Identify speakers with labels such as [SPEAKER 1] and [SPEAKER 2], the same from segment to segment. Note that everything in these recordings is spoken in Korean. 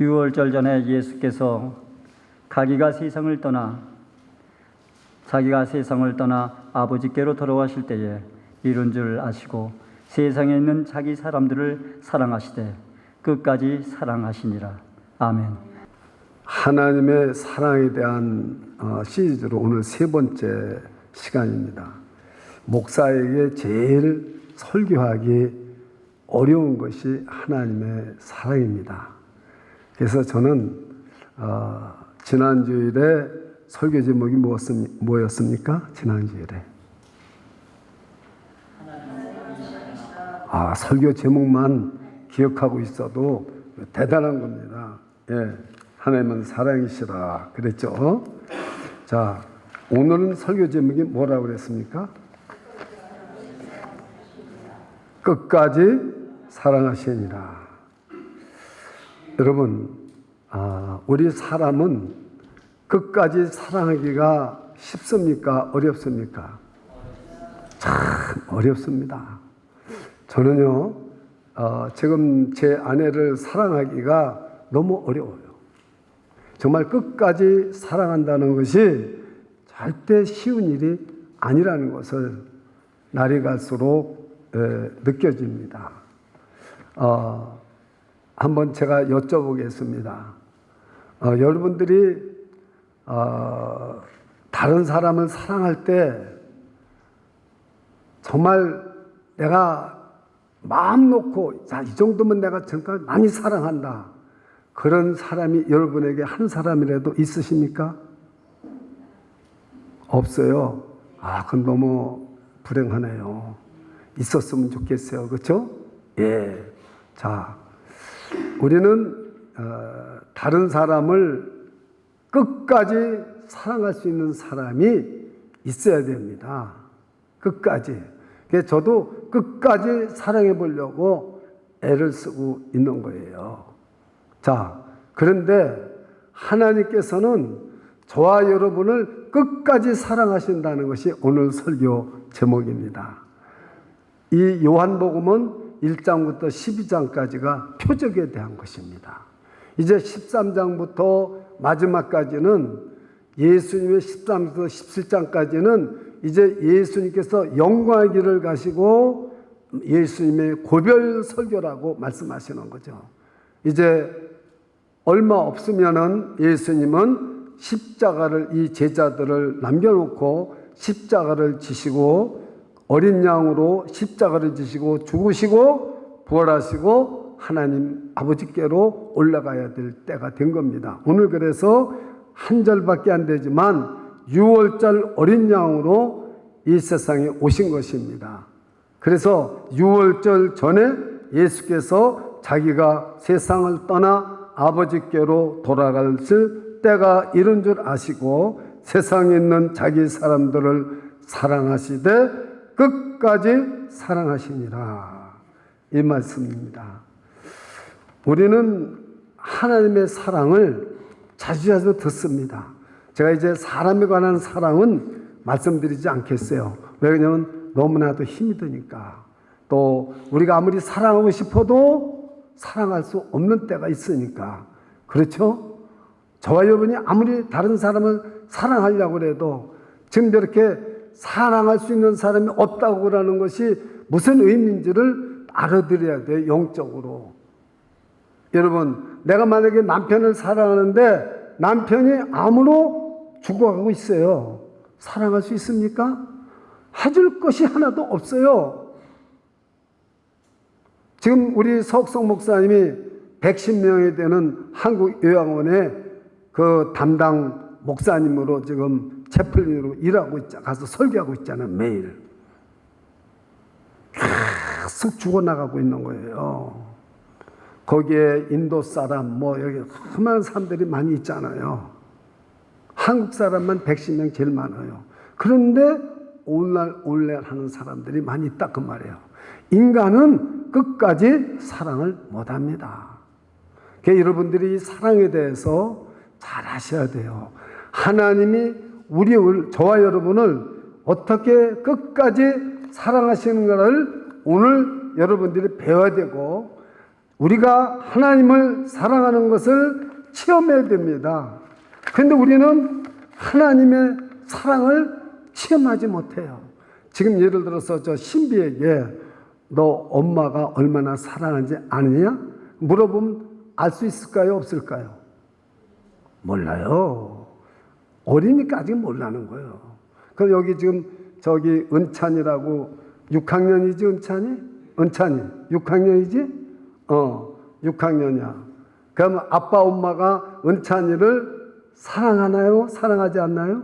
[SPEAKER 1] 유월절 전에 예수께서 자기가 세상을 떠나 아버지께로 돌아가실 때에 이룬 줄 아시고 세상에 있는 자기 사람들을 사랑하시되 끝까지 사랑하시니라. 아멘.
[SPEAKER 2] 하나님의 사랑에 대한 시리즈로 오늘 세 번째 시간입니다. 목사에게 제일 설교하기 어려운 것이 하나님의 사랑입니다. 그래서 저는 지난주일에 설교 제목이 뭐였습니까? 지난주일에 설교 제목만 기억하고 있어도 대단한 겁니다. 예, 하나님은 사랑이시라 그랬죠. 자, 오늘은 설교 제목이 뭐라고 그랬습니까? 끝까지 사랑하시니라. 여러분, 우리 사람은 끝까지 사랑하기가 쉽습니까? 어렵습니까? 참 어렵습니다. 저는요, 지금 제 아내를 사랑하기가 너무 어려워요. 정말 끝까지 사랑한다는 것이 절대 쉬운 일이 아니라는 것을 날이 갈수록 느껴집니다. 한번 제가 여쭤보겠습니다. 여러분들이 다른 사람을 사랑할 때 정말 내가 마음 놓고 이 정도면 내가 정말 많이 사랑한다. 그런 사람이 여러분에게 한 사람이라도 있으십니까? 없어요. 그건 너무 불행하네요. 있었으면 좋겠어요. 그렇죠? 예. 자, 우리는 다른 사람을 끝까지 사랑할 수 있는 사람이 있어야 됩니다. 끝까지. 그래서 저도 끝까지 사랑해 보려고 애를 쓰고 있는 거예요. 자, 그런데 하나님께서는 저와 여러분을 끝까지 사랑하신다는 것이 오늘 설교 제목입니다. 이 요한복음은 1장부터 12장까지가 표적에 대한 것입니다. 이제 13장부터 마지막까지는 예수님의 13장부터 17장까지는 이제 예수님께서 영광의 길을 가시고 예수님의 고별 설교라고 말씀하시는 거죠. 이제 얼마 없으면은 예수님은 십자가를 이 제자들을 남겨놓고 십자가를 지시고 어린 양으로 십자가를 지시고 죽으시고 부활하시고 하나님 아버지께로 올라가야 될 때가 된 겁니다. 오늘 그래서 한 절밖에 안 되지만 6월절 어린 양으로 이 세상에 오신 것입니다. 그래서 6월절 전에 예수께서 자기가 세상을 떠나 아버지께로 돌아갈 때가 이른 줄 아시고 세상에 있는 자기 사람들을 사랑하시되 끝까지 사랑하시니라. 이 말씀입니다. 우리는 하나님의 사랑을 자주 듣습니다. 제가 이제 사람에 관한 사랑은 말씀드리지 않겠어요. 왜냐하면 너무나도 힘이 드니까. 또 우리가 아무리 사랑하고 싶어도 사랑할 수 없는 때가 있으니까. 그렇죠? 저와 여러분이 아무리 다른 사람을 사랑하려고 해도 지금 저렇게 사랑할 수 있는 사람이 없다고 그러는 것이 무슨 의미인지를 알아들어야 돼요. 영적으로. 여러분, 내가 만약에 남편을 사랑하는데 남편이 암으로 죽어가고 있어요. 사랑할 수 있습니까? 해줄 것이 하나도 없어요. 지금 우리 석성 목사님이 110명이 되는 한국요양원의 그 담당 목사님으로 지금 채플린으로 일하고 가서 설교하고 있잖아요. 매일. 계속 죽어나가고 있는 거예요. 거기에 인도 사람, 여기 수많은 사람들이 많이 있잖아요. 한국 사람만 110명 제일 많아요. 그런데 오늘날 하는 사람들이 많이 있다 그 말이에요. 인간은 끝까지 사랑을 못합니다. 그러니까 여러분들이 사랑에 대해서 잘 아셔야 돼요. 하나님이 저와 여러분을 어떻게 끝까지 사랑하시는가를 오늘 여러분들이 배워야 되고 우리가 하나님을 사랑하는 것을 체험해야 됩니다. 그런데 우리는 하나님의 사랑을 체험하지 못해요. 지금 예를 들어서 저 신비에게 너 엄마가 얼마나 사랑하는지 아느냐? 물어보면 알 수 있을까요? 없을까요? 몰라요. 어리니까 아직 몰라는 거예요. 그럼 여기 지금 저기 은찬이라고 6학년이지 은찬이 6학년이지? 6학년이야. 그러면 아빠 엄마가 은찬이를 사랑하나요? 사랑하지 않나요?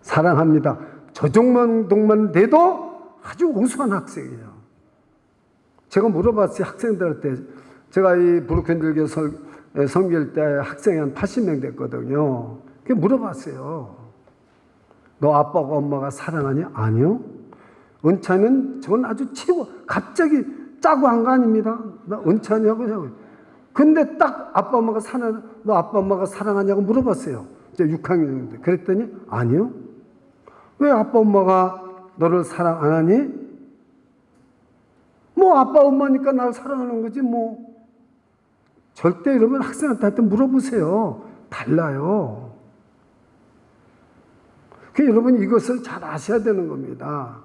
[SPEAKER 2] 사랑합니다. 저 정도만 돼도 아주 우수한 학생이에요. 제가 물어봤어요. 학생들한테. 제가 이 브루켄들교 섬길 때 학생이 한 80명 됐거든요. 그 물어봤어요. 너 아빠가 엄마가 사랑하냐? 아니요. 은찬이는 저는 아주 최고. 갑자기 짜고 한 거 아닙니다. 나 은찬이하고. 근데 딱 아빠 엄마가 너 아빠 엄마가 사랑하냐고 물어봤어요. 이제 6학년인데. 그랬더니 아니요. 왜 아빠 엄마가 너를 사랑 안 하니? 뭐 아빠 엄마니까 나를 사랑하는 거지 뭐. 절대 여러분 학생한테 물어보세요. 달라요. 그 여러분 이것을 잘 아셔야 되는 겁니다.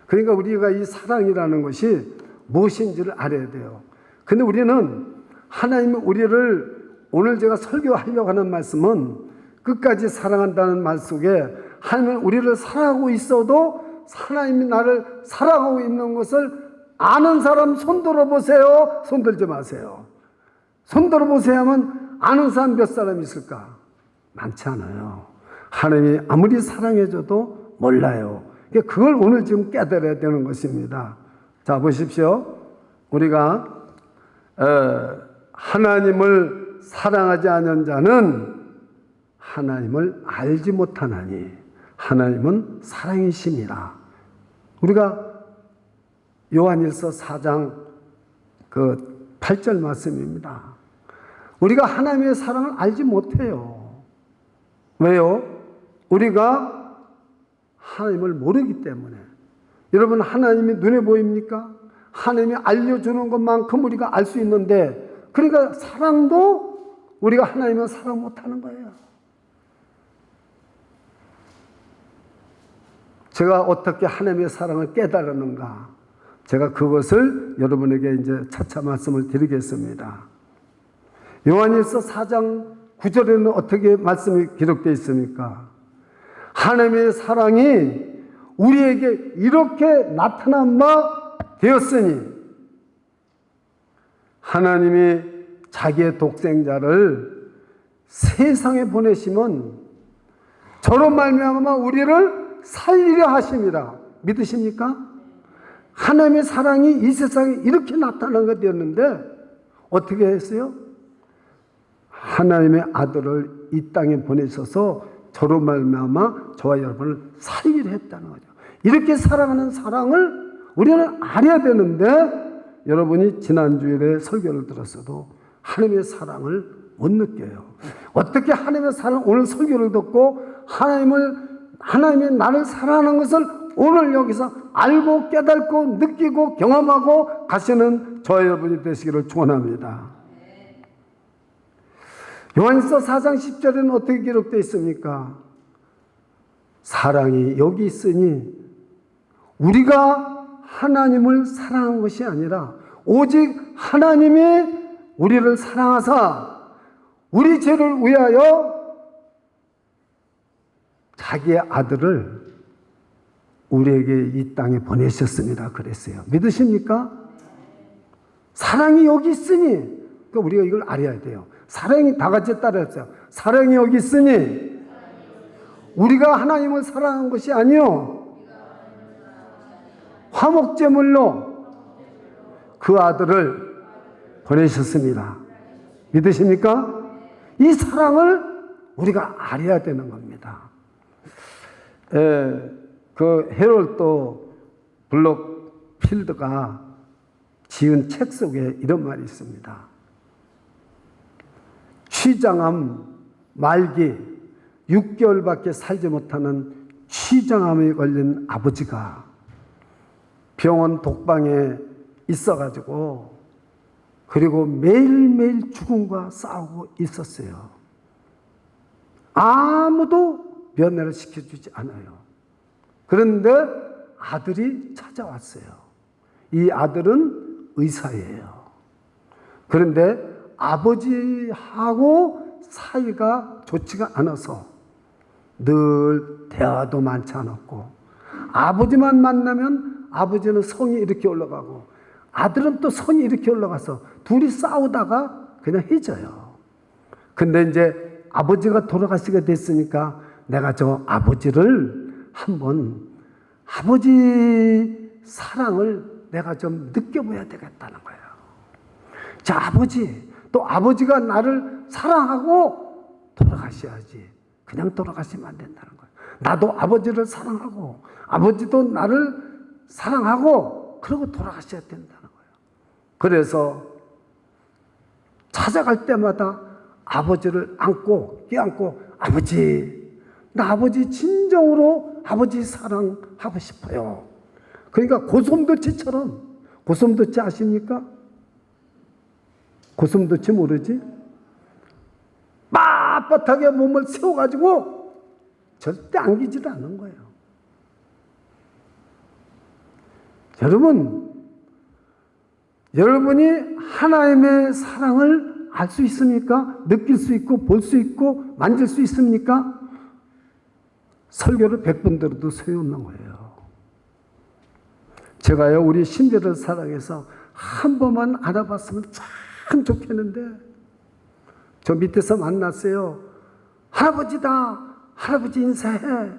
[SPEAKER 2] 그러니까 우리가 이 사랑이라는 것이 무엇인지를 알아야 돼요. 근데 우리는 하나님이 우리를 오늘 제가 설교하려고 하는 말씀은 끝까지 사랑한다는 말 속에 하나님은 우리를 사랑하고 있어도 하나님이 나를 사랑하고 있는 것을 아는 사람 손 들어보세요. 손 들지 마세요. 손 들어보세요 하면 아는 사람 몇 사람 있을까? 많지 않아요. 하나님이 아무리 사랑해줘도 몰라요. 그걸 오늘 지금 깨달아야 되는 것입니다. 자, 보십시오. 우리가 하나님을 사랑하지 않은 자는 하나님을 알지 못하나니 하나님은 사랑이심이라. 우리가 요한일서 4장 그 8절 말씀입니다. 우리가 하나님의 사랑을 알지 못해요. 왜요? 우리가 하나님을 모르기 때문에. 여러분 하나님이 눈에 보입니까? 하나님이 알려주는 것만큼 우리가 알 수 있는데, 그러니까 사랑도 우리가 하나님을 사랑 못하는 거예요. 제가 어떻게 하나님의 사랑을 깨달았는가? 제가 그것을 여러분에게 이제 차차 말씀을 드리겠습니다. 요한일서 4장 9절에는 어떻게 말씀이 기록되어 있습니까? 하나님의 사랑이 우리에게 이렇게 나타난 바 되었으니 하나님이 자기의 독생자를 세상에 보내시면 저로 말미암아 우리를 살리려 하심이라. 믿으십니까? 하나님의 사랑이 이 세상에 이렇게 나타난 것 되었는데 어떻게 했어요? 하나님의 아들을 이 땅에 보내셔서 저로 말미암아 저와 여러분을 살리려 했다는 거죠. 이렇게 사랑하는 사랑을 우리는 알아야 되는데 여러분이 지난주일에 설교를 들었어도 하나님의 사랑을 못 느껴요. 어떻게 하나님의 사랑을 오늘 설교를 듣고 하나님이 나를 사랑하는 것을 오늘 여기서 알고 깨닫고 느끼고 경험하고 가시는 저와 여러분이 되시기를 축원합니다. 요한일서 4장 10절에는 어떻게 기록되어 있습니까? 사랑이 여기 있으니 우리가 하나님을 사랑한 것이 아니라 오직 하나님이 우리를 사랑하사 우리 죄를 위하여 자기의 아들을 우리에게 이 땅에 보내셨습니다. 그랬어요. 믿으십니까? 사랑이 여기 있으니 그러니까 우리가 이걸 알아야 돼요. 사랑이 다 같이 따라했어요. 사랑이 여기 있으니 우리가 하나님을 사랑한 것이 아니요 화목제물로 그 아들을 보내셨습니다. 믿으십니까? 이 사랑을 우리가 알아야 되는 겁니다. 그 헤럴드 블록필드가 지은 책 속에 이런 말이 있습니다. 췌장암 말기 6개월밖에 살지 못하는 췌장암에 걸린 아버지가 병원 독방에 있어가지고 그리고 매일매일 죽음과 싸우고 있었어요. 아무도 면회를 시켜주지 않아요. 그런데 아들이 찾아왔어요. 이 아들은 의사예요. 그런데 아버지하고 사이가 좋지가 않아서 늘 대화도 많지 않았고, 아버지만 만나면 아버지는 성이 이렇게 올라가고 아들은 또 성이 이렇게 올라가서 둘이 싸우다가 그냥 헤어져요. 근데 이제 아버지가 돌아가시게 됐으니까 내가 저 아버지를 한번, 아버지 사랑을 내가 좀 느껴봐야 되겠다는 거예요. 자, 아버지, 또 아버지가 나를 사랑하고 돌아가셔야지. 그냥 돌아가시면 안 된다는 거예요. 나도 아버지를 사랑하고 아버지도 나를 사랑하고 그러고 돌아가셔야 된다는 거예요. 그래서 찾아갈 때마다 아버지를 안고 껴안고, 아버지, 나 아버지 진정으로 아버지 사랑하고 싶어요. 그러니까 고슴도치처럼, 고슴도치 아십니까? 고슴도치 모르지? 빳빳하게 몸을 세워가지고 절대 안기지도 않는 거예요. 여러분이 하나님의 사랑을 알 수 있습니까? 느낄 수 있고 볼 수 있고 만질 수 있습니까? 설교를 100번 들어도 소용없는 거예요. 제가요, 우리 신비를 사랑해서 한 번만 알아봤으면 참 좋겠는데, 저 밑에서 만났어요. 할아버지다, 할아버지 인사해.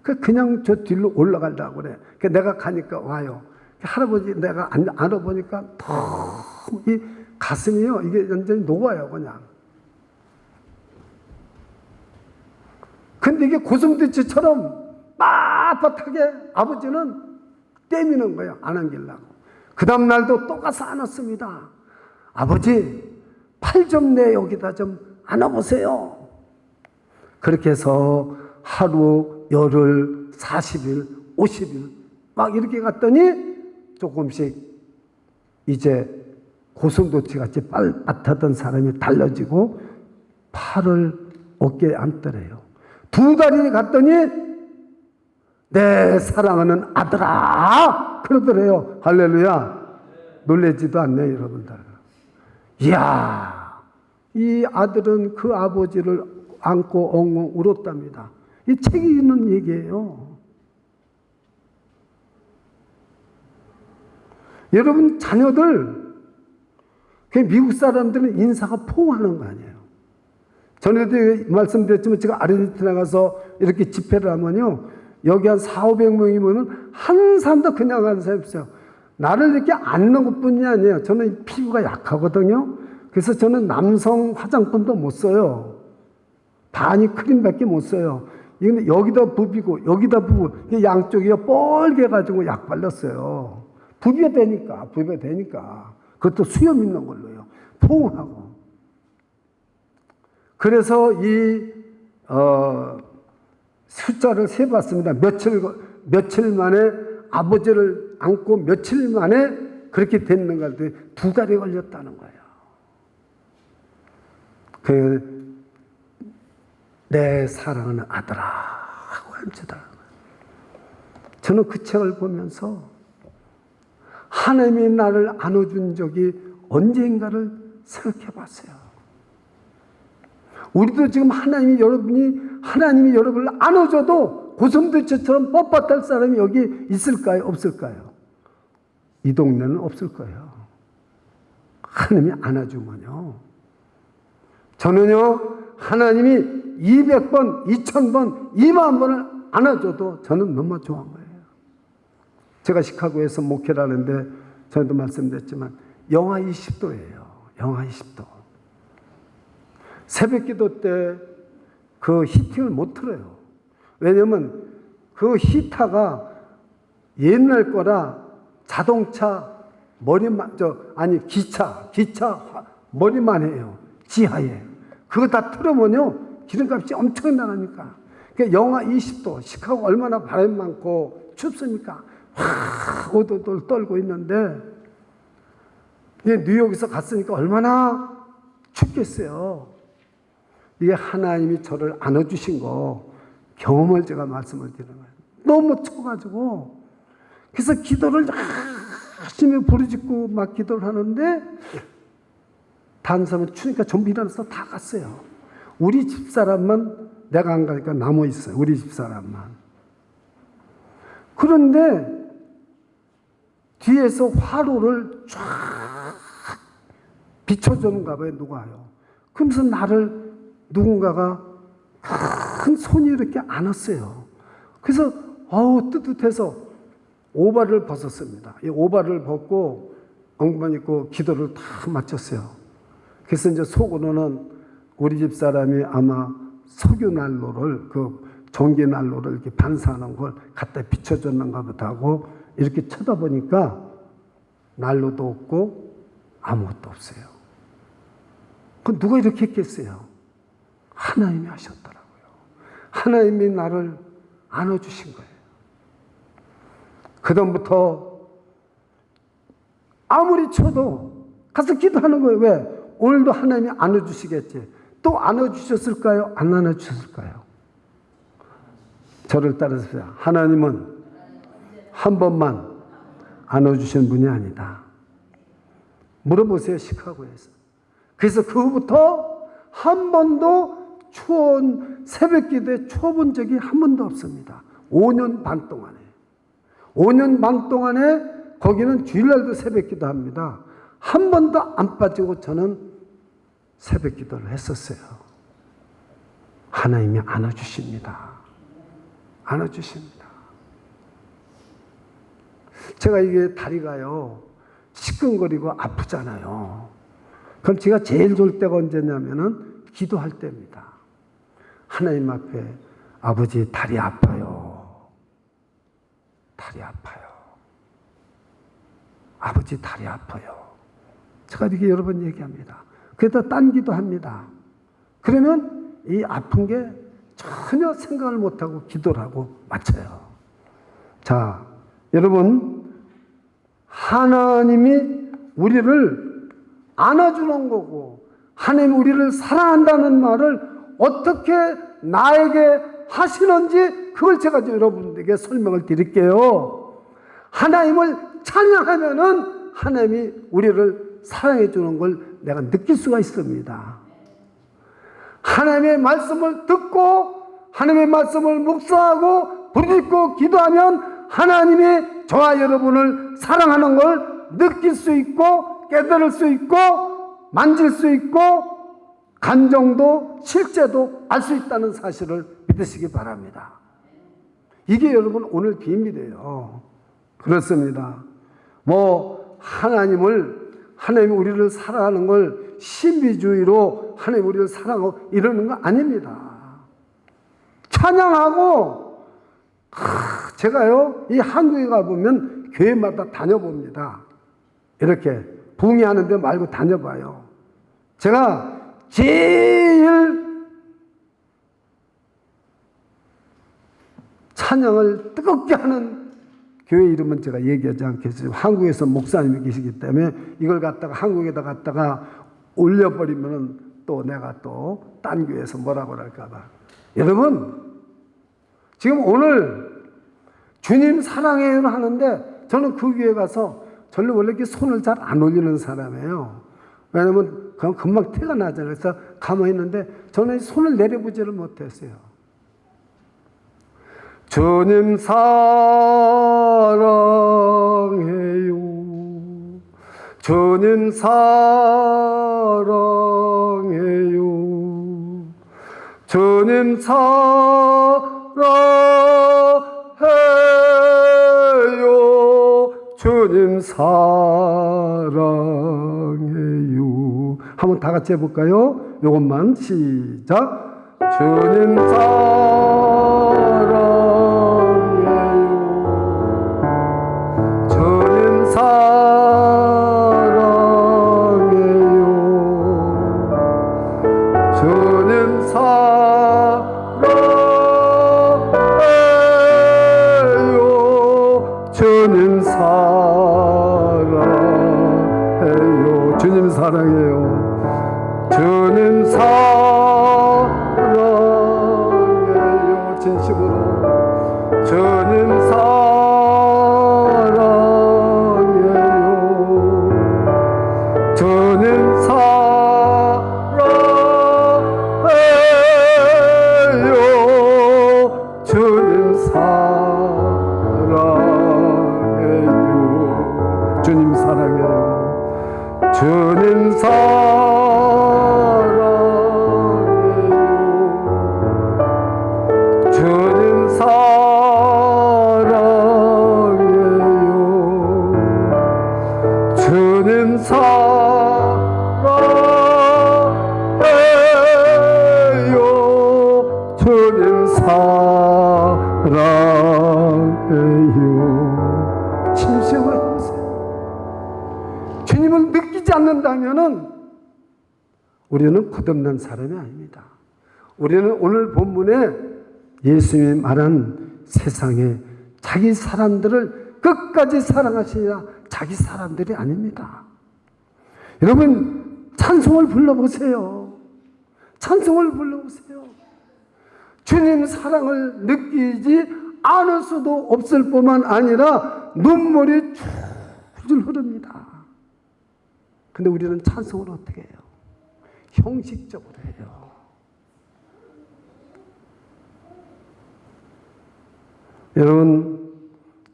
[SPEAKER 2] 그냥 저 뒤로 올라가려고 그래. 내가 가니까 와요. 할아버지 내가 알아보니까 너무 이 가슴이요, 이게 완전히 녹아요, 그냥. 근데 이게 고슴도치처럼 빳빳하게 아버지는 떼미는 거예요, 안 안기려고. 그 다음날도 또 가서 안았습니다. 아버지, 팔 좀 내 여기다 좀 안아보세요. 그렇게 해서 하루, 열흘, 40일, 50일 막 이렇게 갔더니 조금씩 이제 고슴도치 같이 빳빳하던 사람이 달라지고 팔을 어깨에 안더래요. 2달이 갔더니 내 사랑하는 아들아 그러더래요. 할렐루야. 놀라지도 않네요, 여러분들. 이야, 이 아들은 그 아버지를 안고 엉엉 울었답니다. 이 책이 있는 얘기예요. 여러분 자녀들, 그 미국 사람들은 인사가 포옹하는 거 아니에요. 전에도 말씀드렸지만 제가 아르헨티나 가서 이렇게 집회를 하면요, 여기 한 400~500명이면 한 사람도 그냥 하는 사람이 없어요. 나를 이렇게 안는 것뿐이 아니에요. 저는 피부가 약하거든요. 그래서 저는 남성 화장품도 못 써요. 바니 크림밖에 못 써요. 근데 여기다 부비고 여기다 부고 양쪽이요 뻘게 가지고 약 발랐어요. 부비가 되니까. 그것도 수염 있는 걸로요. 포옹하고. 그래서 이 숫자를 세봤습니다. 며칠 만에 아버지를 안고 며칠 만에 그렇게 됐는가 했더니 2달이 걸렸다는 거예요. 내 사랑하는 아들아 하고 앉히더라고요. 저는 그 책을 보면서 하나님이 나를 안아준 적이 언젠가를 생각해 봤어요. 우리도 지금 하나님이 여러분을 안아줘도 고슴도치처럼 뻣뻣할 사람이 여기 있을까요? 없을까요? 이 동네는 없을 거예요. 하나님이 안아주면요. 저는요, 하나님이 200번, 2000번, 2만 번을 안아줘도 저는 너무 좋은 거예요. 제가 시카고에서 목회를 하는데 전에도 말씀드렸지만 영하 20도예요. 영하 20도. 새벽 기도 때 그 히팅을 못 틀어요. 왜냐면 그 히터가 옛날 거라 자동차 기차 머리만 해요. 지하에. 그거 다 틀으면요, 기름값이 엄청 나가니까. 그러니까 영하 20도, 시카고 얼마나 바람 많고 춥습니까? 오도돌 떨고 있는데 뉴욕에서 갔으니까 얼마나 춥겠어요. 이게 하나님이 저를 안아주신 거 경험을 제가 말씀을 드리는 거예요. 너무 추워가지고. 그래서 기도를 열심히 부르짖고 막 기도를 하는데 다른 사람은 추니까 전부 일어나서 다 갔어요. 우리 집사람만 내가 안 가니까 남아 있어요. 우리 집사람만. 그런데 뒤에서 화로를 쫙 비춰주는가 봐요. 누가요. 그러면서 나를 누군가가 큰 손이 이렇게 안았어요. 그래서 뜨뜻해서 오발을 벗었습니다. 이 오발을 벗고 엉만 입고 기도를 다 마쳤어요. 그래서 이제 속으로는 우리 집 사람이 아마 석유 난로를 전기 난로를 이렇게 반사하는 걸 갖다 비춰줬는가 보다 하고 이렇게 쳐다보니까 난로도 없고 아무것도 없어요. 그 누가 이렇게 했겠어요? 하나님이 하셨더라고요. 하나님이 나를 안아주신 거예요. 그다음부터 아무리 쳐도 가서 기도하는 거예요. 왜? 오늘도 하나님이 안아주시겠지. 또 안아주셨을까요? 안 안아주셨을까요? 저를 따라서 하나님은 한 번만 안아주신 분이 아니다. 물어보세요. 시카고에서. 그래서 그 후부터 한 번도 추운 새벽 기도에 추워본 적이 한 번도 없습니다. 5년 반 동안에. 5년 반 동안에 거기는 주일날도 새벽 기도합니다. 한 번도 안 빠지고 저는 새벽 기도를 했었어요. 하나님이 안아주십니다. 안아주십니다. 제가 이게 다리가요, 시끈거리고 아프잖아요. 그럼 제가 제일 좋을 때가 언제냐면은 기도할 때입니다. 하나님 앞에 아버지 다리 아파요. 다리 아파요. 아버지 다리 아파요. 제가 이렇게 여러 번 얘기합니다. 그래서 딴 기도합니다. 그러면 이 아픈 게 전혀 생각을 못하고 기도를 하고 마쳐요. 자, 여러분, 하나님이 우리를 안아주는 거고 하나님이 우리를 사랑한다는 말을 어떻게 나에게 하시는지 그걸 제가 여러분들에게 설명을 드릴게요. 하나님을 찬양하면은 하나님이 우리를 사랑해 주는 걸 내가 느낄 수가 있습니다. 하나님의 말씀을 듣고 하나님의 말씀을 묵상하고 부르짖고 기도하면 하나님이 저와 여러분을 사랑하는 걸 느낄 수 있고 깨달을 수 있고 만질 수 있고 감정도 실제도 알 수 있다는 사실을 믿으시기 바랍니다. 이게 여러분 오늘 비밀이에요. 그렇습니다. 하나님이 우리를 사랑하는 걸 신비주의로 하나님 우리를 사랑하고 이러는 거 아닙니다. 찬양하고 제가요 이 한국에 가보면 교회마다 다녀봅니다. 이렇게 붕의하는 데 말고 다녀봐요. 제가 제일 찬양을 뜨겁게 하는 교회 이름은 제가 얘기하지 않겠어요. 한국에서 목사님이 계시기 때문에 이걸 갖다가 한국에다 갖다가 올려버리면은 또 내가 또 딴 교회에서 뭐라고 할까봐. 여러분, 지금 오늘 주님 사랑해요 하는데 저는 그 교회 가서 저는 원래 이렇게 손을 잘 안 올리는 사람이에요. 왜냐면 그냥 금방 티가 나잖아요. 그래서 가만히 있는데 저는 손을 내려보지를 못했어요. 주님 사랑해요. 주님 사랑해요. 주님 사랑해요. 주님 사랑해요. 한번 다 같이 해볼까요? 이것만 시작. 주님 사랑해요. 주님 사랑해요. 주님 사랑해요. 주님 사랑해요. 주님 사랑해요. 주님 사랑해요. 주님 사랑해요. 주님 사랑해요. 심심을 하세요. 주님을 느끼지 않는다면은 우리는 거듭난 사람이 아닙니다. 우리는 오늘 본문에 예수님이 말한 세상에 자기 사람들을 끝까지 사랑하시냐 자기 사람들이 아닙니다. 여러분 찬송을 불러보세요. 찬송을 불러보세요. 주님 사랑을 느끼지 않을 수도 없을 뿐만 아니라 눈물이 줄줄 흐릅니다. 근데 우리는 찬송을 어떻게 해요? 형식적으로 해요. 여러분,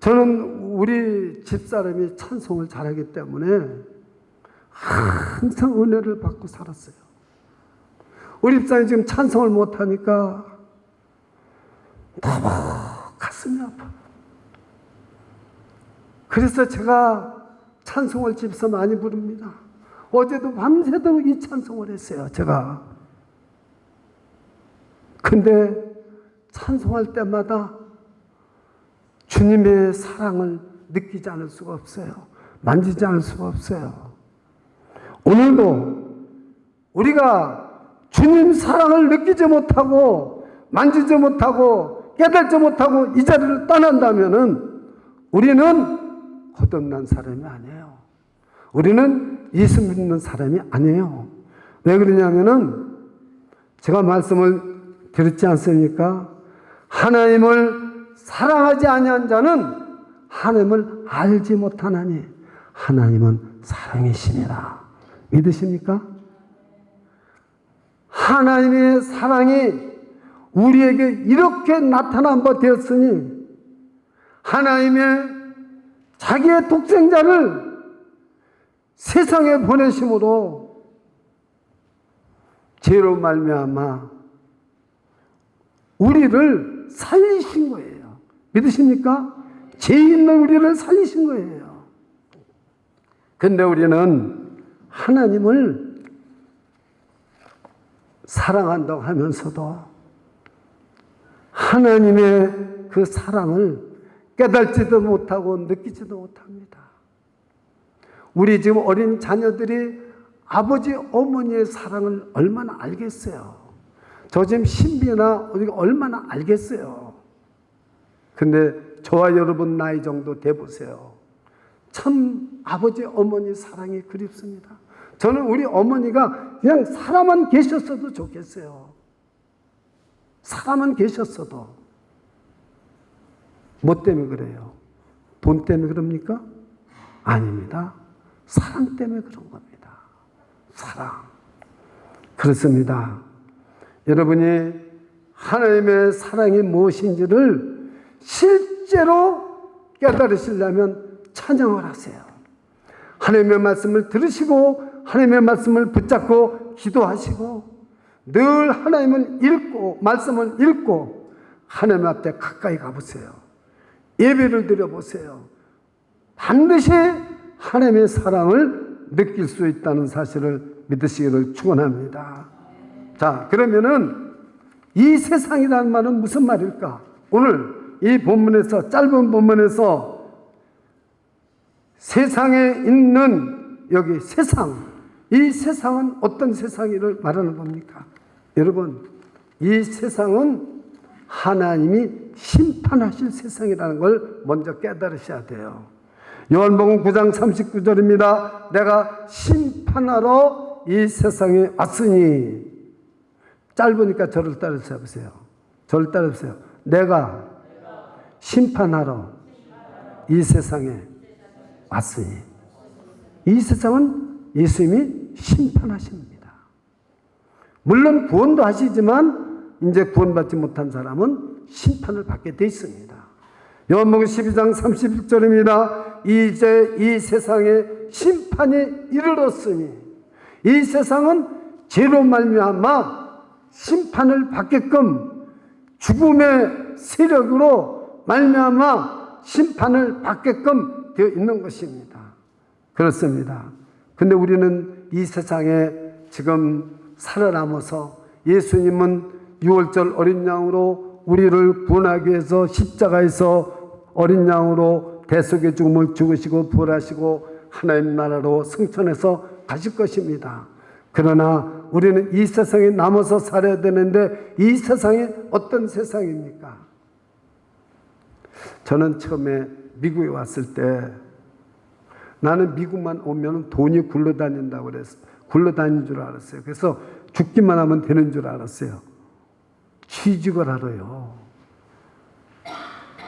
[SPEAKER 2] 저는 우리 집사람이 찬송을 잘하기 때문에 항상 은혜를 받고 살았어요. 우리 집사람이 지금 찬송을 못하니까 너무 가슴이 아파. 그래서 제가 찬송을 집에서 많이 부릅니다. 어제도 밤새도록 이 찬송을 했어요, 제가. 근데 찬송할 때마다 주님의 사랑을 느끼지 않을 수가 없어요. 만지지 않을 수가 없어요. 오늘도 우리가 주님 사랑을 느끼지 못하고 만지지 못하고 깨닫지 못하고 이 자리를 떠난다면은 우리는 거듭난 사람이 아니에요. 우리는 예수 믿는 사람이 아니에요. 왜 그러냐면은 제가 말씀을 드렸지 않습니까? 하나님을 사랑하지 아니한 자는 하나님을 알지 못하나니 하나님은 사랑이시니라. 믿으십니까? 하나님의 사랑이 우리에게 이렇게 나타난 바 되었으니 하나님의 자기의 독생자를 세상에 보내심으로 죄로 말미암아 우리를 살리신 거예요. 믿으십니까? 죄 있는 우리를 살리신 거예요. 근데 우리는 하나님을 사랑한다고 하면서도 하나님의 그 사랑을 깨달지도 못하고 느끼지도 못합니다. 우리 지금 어린 자녀들이 아버지, 어머니의 사랑을 얼마나 알겠어요? 저 지금 신비나 우리가 얼마나 알겠어요? 근데 저와 여러분 나이 정도 돼보세요. 참 아버지, 어머니 사랑이 그립습니다. 저는 우리 어머니가 그냥 살아만 계셨어도 좋겠어요. 살아만 계셨어도. 뭐 때문에 그래요? 돈 때문에 그럽니까? 아닙니다. 사랑 때문에 그런 겁니다. 사랑. 그렇습니다. 여러분이 하나님의 사랑이 무엇인지를 실제로 깨달으시려면 찬양을 하세요. 하나님의 말씀을 들으시고 하나님의 말씀을 붙잡고 기도하시고 늘 하나님을 읽고 말씀을 읽고 하나님 앞에 가까이 가보세요. 예배를 드려보세요. 반드시 하나님의 사랑을 느낄 수 있다는 사실을 믿으시기를 축원합니다. 자, 그러면은 이 세상이라는 말은 무슨 말일까? 오늘 이 본문에서 짧은 본문에서 세상에 있는 여기 세상, 이 세상은 어떤 세상을 말하는 겁니까? 여러분, 이 세상은 하나님이 심판하실 세상이라는 걸 먼저 깨달으셔야 돼요. 요한복음 9장 39절입니다. 내가 심판하러 이 세상에 왔으니. 짧으니까 저를 따라서 보세요. 저를 따라서 보세요. 내가 심판하러 이 세상에 왔으니. 이 세상은 예수님이 심판하십니다. 물론 구원도 하시지만 이제 구원받지 못한 사람은 심판을 받게 돼 있습니다. 요한복음 12장 31절입니다. 이제 이 세상에 심판이 이르렀으니, 이 세상은 죄로 말미암아 심판을 받게끔, 죽음의 세력으로 말미암아 심판을 받게끔 되어 있는 것입니다. 그렇습니다. 근데 우리는 이 세상에 지금 살아남아서, 예수님은 6월절 어린 양으로 우리를 구원하기 위해서 십자가에서 어린 양으로 대속의 죽음을 죽으시고 부활하시고 하나님 나라로 승천해서 가실 것입니다. 그러나 우리는 이 세상에 남아서 살아야 되는데, 이 세상이 어떤 세상입니까? 저는 처음에 미국에 왔을 때 나는 미국만 오면 돈이 굴러다닌다고 그랬어. 굴러다니는 줄 알았어요. 그래서 죽기만 하면 되는 줄 알았어요. 취직을 하러요.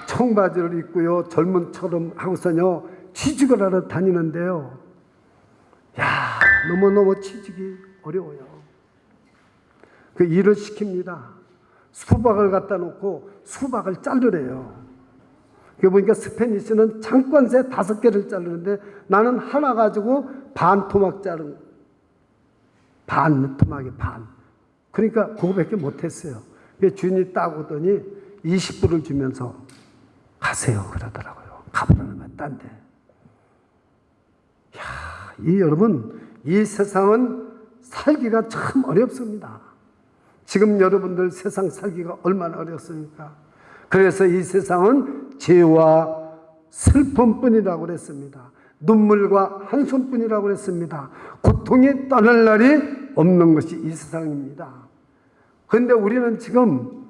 [SPEAKER 2] 청바지를 입고요, 젊은처럼 하고서요 취직을 하러 다니는데요, 야, 너무너무 취직이 어려워요. 그 일을 시킵니다. 수박을 갖다 놓고 수박을 자르래요. 그 보니까 스페니쉬는 장관새 5개를 자르는데 나는 하나 가지고 반 토막 자른, 반 토막에 반. 그러니까 그거밖에 못했어요. 주인이 딱 오더니 20불을 주면서 가세요 그러더라고요. 가버리는 거야, 딴 데. 여러분, 이 세상은 살기가 참 어렵습니다. 지금 여러분들 세상 살기가 얼마나 어렵습니까? 그래서 이 세상은 죄와 슬픔뿐이라고 그랬습니다. 눈물과 한숨뿐이라고 그랬습니다. 고통이 떠날 날이 없는 것이 이 세상입니다. 그런데 우리는 지금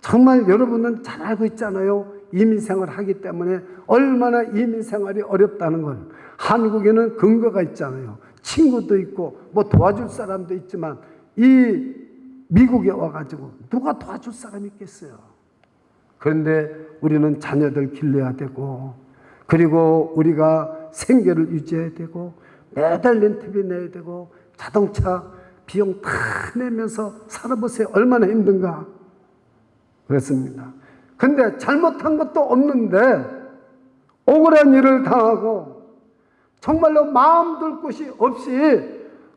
[SPEAKER 2] 정말, 여러분은 잘 알고 있잖아요. 이민생활을 하기 때문에 얼마나 이민생활이 어렵다는 걸. 한국에는 근거가 있잖아요. 친구도 있고 뭐 도와줄 사람도 있지만, 이 미국에 와가지고 누가 도와줄 사람이 있겠어요? 그런데 우리는 자녀들 길러야 되고, 그리고 우리가 생계를 유지해야 되고, 매달 렌트비 내야 되고, 자동차 비용 다 내면서 살아보세요. 얼마나 힘든가. 그렇습니다. 근데 잘못한 것도 없는데 억울한 일을 당하고 정말로 마음 둘 곳이 없이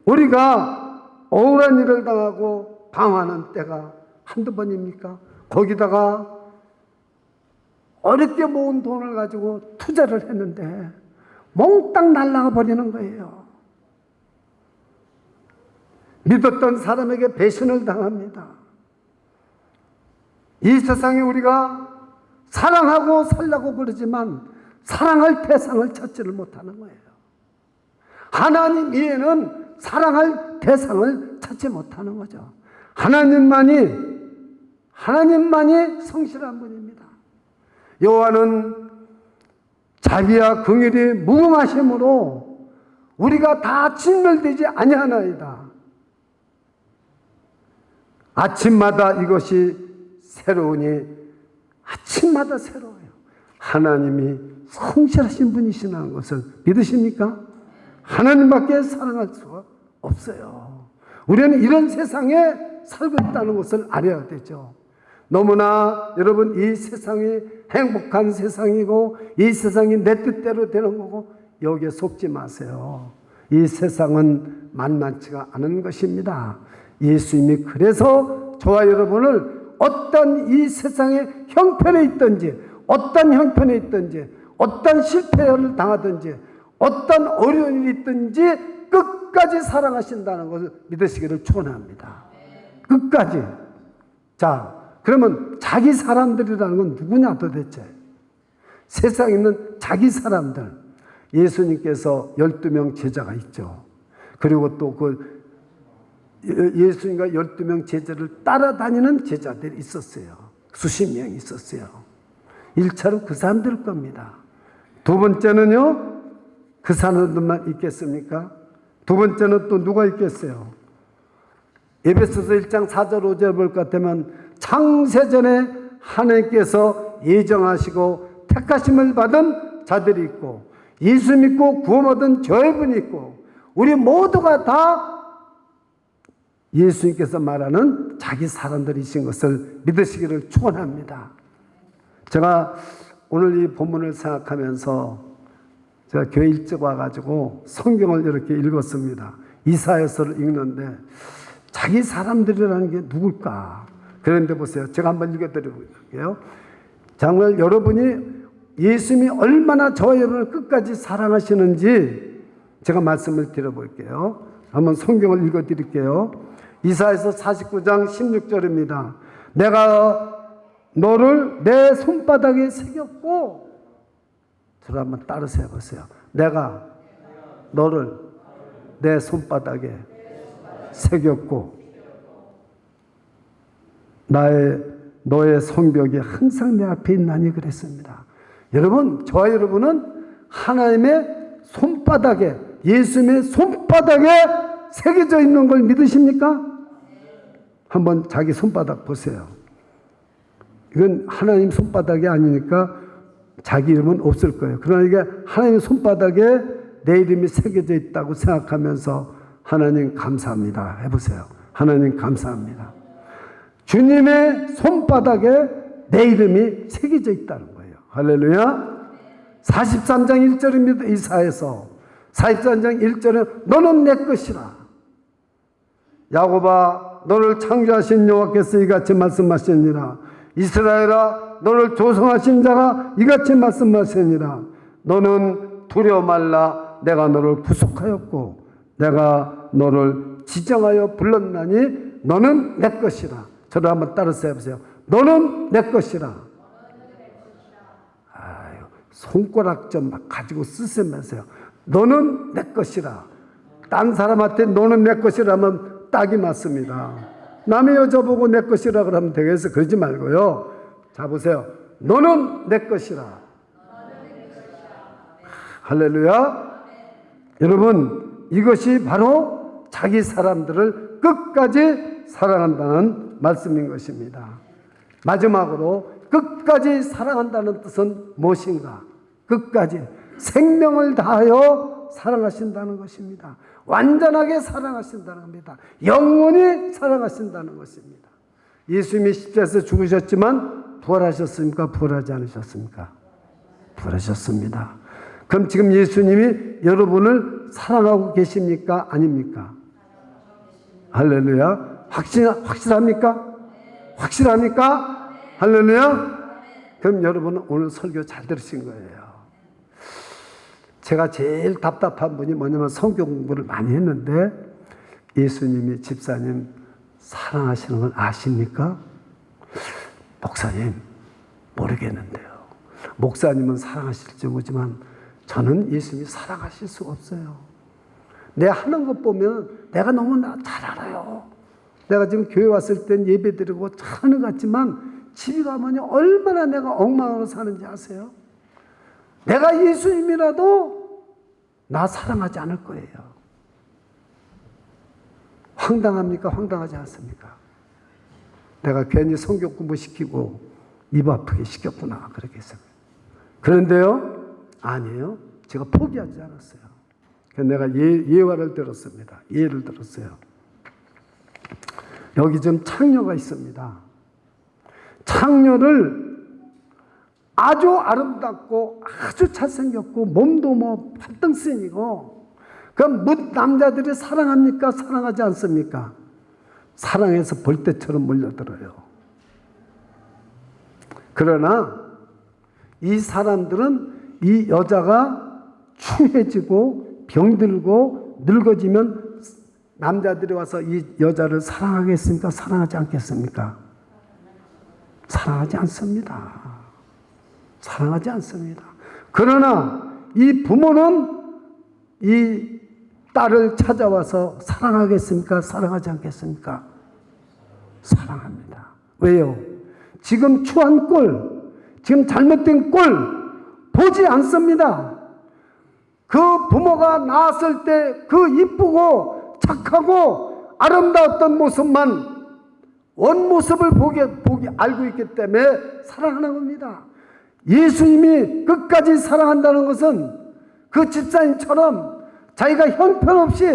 [SPEAKER 2] 우리가 억울한 일을 당하고 방황하는 때가 한두 번입니까? 거기다가 어렵게 모은 돈을 가지고 투자를 했는데 몽땅 날아가 버리는 거예요. 믿었던 사람에게 배신을 당합니다. 이 세상에 우리가 사랑하고 살려고 그러지만 사랑할 대상을 찾지를 못하는 거예요. 하나님 이외에는 사랑할 대상을 찾지 못하는 거죠. 하나님만이 성실한 분입니다. 여호와는 자비와 긍휼이 무궁하심으로 우리가 다 진멸되지 아니하나이다. 아침마다 이것이 새로우니, 아침마다 새로워요. 하나님이 성실하신 분이시라는 것을 믿으십니까? 하나님밖에 사랑할 수가 없어요. 우리는 이런 세상에 살고 있다는 것을 알아야 되죠. 너무나 여러분, 이 세상이 행복한 세상이고 이 세상이 내 뜻대로 되는 거고, 여기에 속지 마세요. 이 세상은 만만치가 않은 것입니다. 예수님이 그래서 저와 여러분을 어떤 이 세상의 형편에 있든지, 어떤 형편에 있든지, 어떤 실패를 당하든지, 어떤 어려운 일이 있든지 끝까지 사랑하신다는 것을 믿으시기를 축원합니다. 끝까지. 자, 그러면 자기 사람들이라는 건 누구냐 도대체? 세상에 있는 자기 사람들. 예수님께서 12명 제자가 있죠. 그리고 또 예수님과 12명 제자를 따라다니는 제자들이 있었어요. 수십 명이 있었어요. 1차로 그 사람들 겁니다. 두 번째는요, 그 사람들만 있겠습니까? 두 번째는 또 누가 있겠어요? 에베소서 1장 4절 5절 볼 것 같으면, 창세전에 하나님께서 예정하시고 택하심을 받은 자들이 있고, 예수 믿고 구원 얻은 저희분이 있고, 우리 모두가 다 예수님께서 말하는 자기 사람들이신 것을 믿으시기를 축원합니다. 제가 오늘 이 본문을 생각하면서 제가 교회 일찍 와가지고 성경을 이렇게 읽었습니다. 이사야서를 읽는데 자기 사람들이라는 게 누굴까? 그런데 보세요. 제가 한번 읽어드릴게요. 정말 여러분이 예수님이 얼마나 저와 여러분을 끝까지 사랑하시는지 제가 말씀을 드려볼게요. 한번 성경을 읽어드릴게요. 이사야서 49장 16절입니다. 내가 너를 내 손바닥에 새겼고, 저를 한번 따라서 해보세요. 내가 너를 내 손바닥에 새겼고, 너의 성벽이 항상 내 앞에 있나니 그랬습니다. 여러분, 저와 여러분은 하나님의 손바닥에, 예수님의 손바닥에 새겨져 있는 걸 믿으십니까? 한번 자기 손바닥 보세요. 이건 하나님 손바닥이 아니니까 자기 이름은 없을 거예요. 그러나 이게 하나님 손바닥에 내 이름이 새겨져 있다고 생각하면서 하나님 감사합니다 해보세요. 하나님 감사합니다. 주님의 손바닥에 내 이름이 새겨져 있다는 거예요. 할렐루야. 43장 1절입니다. 이사야서 43장 1절에 너는 내 것이라. 야곱아 너를 창조하신 여호와께서 이같이 말씀하시니라. 이스라엘아 너를 조성하신 자가 이같이 말씀하시니라. 너는 두려워 말라. 내가 너를 구속하였고 내가 너를 지정하여 불렀나니 너는 내 것이라. 저를 한번 따라서 해보세요. 너는 내 것이라. 아유, 손가락 좀 막 가지고 쓰시면서요. 너는 내 것이라. 딴 사람한테 너는 내 것이라면 딱이 맞습니다. 남의 여자 보고 내 것이라 그러면 되겠어. 그러지 말고요. 자 보세요. 너는 내 것이라. 할렐루야. 여러분, 이것이 바로 자기 사람들을 끝까지 사랑한다는 말씀인 것입니다. 마지막으로 끝까지 사랑한다는 뜻은 무엇인가? 끝까지 생명을 다하여 사랑하신다는 것입니다. 완전하게 사랑하신다는 겁니다. 영원히 사랑하신다는 것입니다. 예수님이 십자가에서 죽으셨지만 부활하셨습니까? 부활하지 않으셨습니까? 부활하셨습니다. 그럼 지금 예수님이 여러분을 사랑하고 계십니까? 아닙니까? 할렐루야. 확실합니까? 확실합니까? 할렐루야. 그럼 여러분은 오늘 설교 잘 들으신 거예요. 제가 제일 답답한 분이 뭐냐면 성경 공부를 많이 했는데 예수님이 집사님 사랑하시는 걸 아십니까? 목사님 모르겠는데요. 목사님은 사랑하실지 모르지만 저는 예수님이 사랑하실 수가 없어요. 내 하는 것 보면 내가 너무 잘 알아요. 내가 지금 교회 왔을 땐 예배 드리고 하는 것 같지만 집에 가면 얼마나 내가 엉망으로 사는지 아세요? 내가 예수님이라도 나 사랑하지 않을 거예요. 황당합니까? 황당하지 않습니까? 내가 괜히 성경 공부시키고 입 아프게 시켰구나 그렇게 했어요. 그런데요, 아니에요. 제가 포기하지 않았어요. 그래서 내가 예화를 들었습니다. 예를 들었어요. 여기 좀 창녀가 있습니다. 창녀를 아주 아름답고 아주 잘생겼고 몸도 뭐 팔등신이고 그럼 남자들이 사랑합니까? 사랑하지 않습니까? 사랑해서 벌떼처럼 몰려들어요. 그러나 이 사람들은 이 여자가 추해지고 병들고 늙어지면 남자들이 와서 이 여자를 사랑하겠습니까? 사랑하지 않겠습니까? 사랑하지 않습니다. 사랑하지 않습니다. 그러나 이 부모는 이 딸을 찾아와서 사랑하겠습니까? 사랑하지 않겠습니까? 사랑합니다. 왜요? 지금 추한 꼴, 지금 잘못된 꼴 보지 않습니다. 그 부모가 낳았을 때 그 이쁘고 착하고 아름다웠던 모습만 원모습을 알고 있기 때문에 사랑하는 겁니다. 예수님이 끝까지 사랑한다는 것은 그 집사님처럼 자기가 형편없이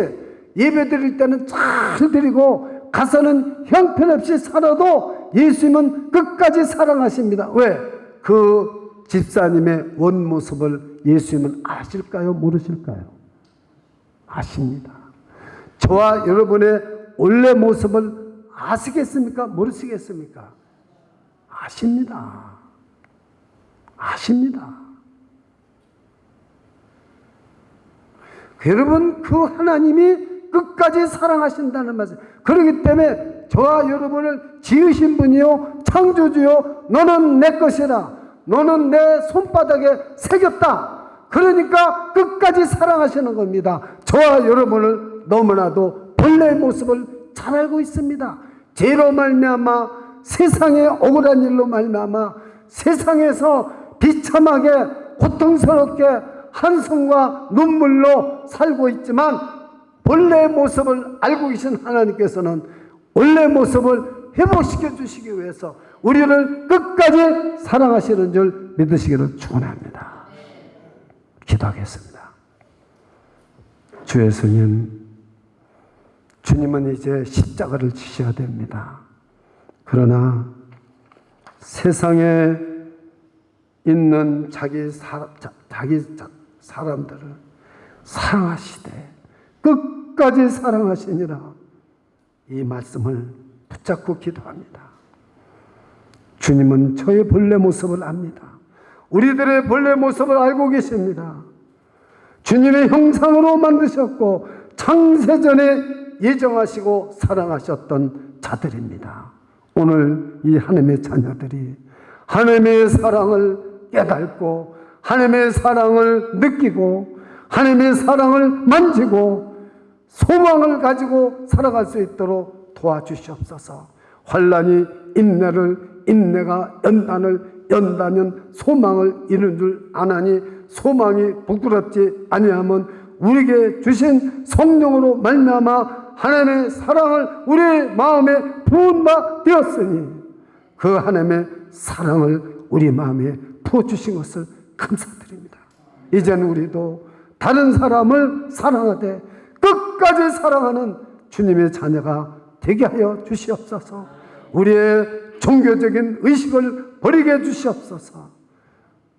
[SPEAKER 2] 예배 드릴 때는 잘 드리고 가서는 형편없이 살아도 예수님은 끝까지 사랑하십니다. 왜? 그 집사님의 원 모습을 예수님은 아실까요? 모르실까요? 아십니다. 저와 여러분의 원래 모습을 아시겠습니까? 모르시겠습니까? 아십니다. 아십니다. 여러분, 그 하나님이 끝까지 사랑하신다는 말씀. 그렇기 때문에 저와 여러분을 지으신 분이요 창조주요 너는 내 것이라, 너는 내 손바닥에 새겼다. 그러니까 끝까지 사랑하시는 겁니다. 저와 여러분을 너무나도 본래의 모습을 잘 알고 있습니다. 죄로 말미암아 세상의 억울한 일로 말미암아 세상에서 비참하게 고통스럽게 한숨과 눈물로 살고 있지만 본래의 모습을 알고 계신 하나님께서는 원래의 모습을 회복시켜 주시기 위해서 우리를 끝까지 사랑하시는 줄 믿으시기를 축원합니다. 기도하겠습니다. 주 예수님, 주님은 이제 십자가를 지셔야 됩니다. 그러나 세상에 있는 자기 사람들을 사랑하시되 끝까지 사랑하시니라, 이 말씀을 붙잡고 기도합니다. 주님은 저의 본래 모습을 압니다. 우리들의 본래 모습을 알고 계십니다. 주님의 형상으로 만드셨고 창세전에 예정하시고 사랑하셨던 자들입니다. 오늘 이 하나님의 자녀들이 하나님의 사랑을 깨닫고 하나님의 사랑을 느끼고 하나님의 사랑을 만지고 소망을 가지고 살아갈 수 있도록 도와주시옵소서. 환난이 인내를, 인내가 연단을, 연단은 소망을 이룬 줄 아나니 소망이 부끄럽지 아니하면 우리에게 주신 성령으로 말미암아 하나님의 사랑을 우리의 마음에 부은 바 되었으니 그 하나님의 사랑을 우리 마음에 부어주신 것을 감사드립니다. 이제는 우리도 다른 사람을 사랑하되 끝까지 사랑하는 주님의 자녀가 되게 하여 주시옵소서. 우리의 종교적인 의식을 버리게 해주시옵소서.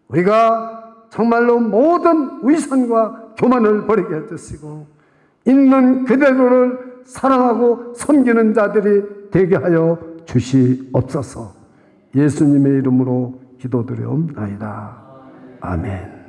[SPEAKER 2] 우리가 정말로 모든 위선과 교만을 버리게 해주시고 있는 그대로를 사랑하고 섬기는 자들이 되게 하여 주시옵소서. 예수님의 이름으로 기도드려옵나이다. 아멘.